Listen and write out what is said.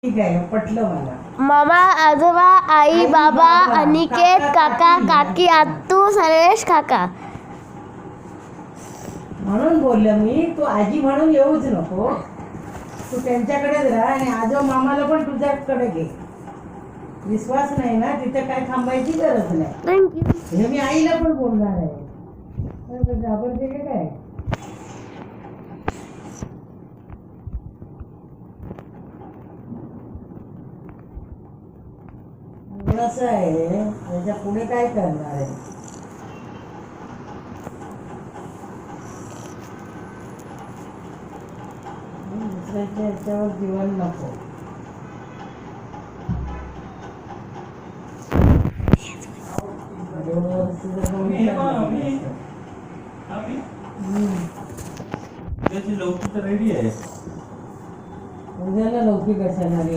ठीक आहे, पटलं मला. मामा, आजोबा, आई, बाबा, अनिकेत, काका, काकी, आत्तू, सर्वेश, काका. म्हणून बोललं मी, तू आजी म्हणून येऊच नको. तू त्यांच्याकडेच राहा आणि आजो मामाला पण तुझ्याकडे घे. विश्वास नाही ना, तिथे काय थांबायची गरज नाही. थँक्यू. हे मी आईला पण बोलणार आहे. घाबरते का काय? असं आहे, त्याच्या पुढे काय करणार आहे? दुसऱ्याच्या ह्याच्यावर जीवन नको. लौकी तर रेडी आहे. उद्याला लौकी कशाला रे?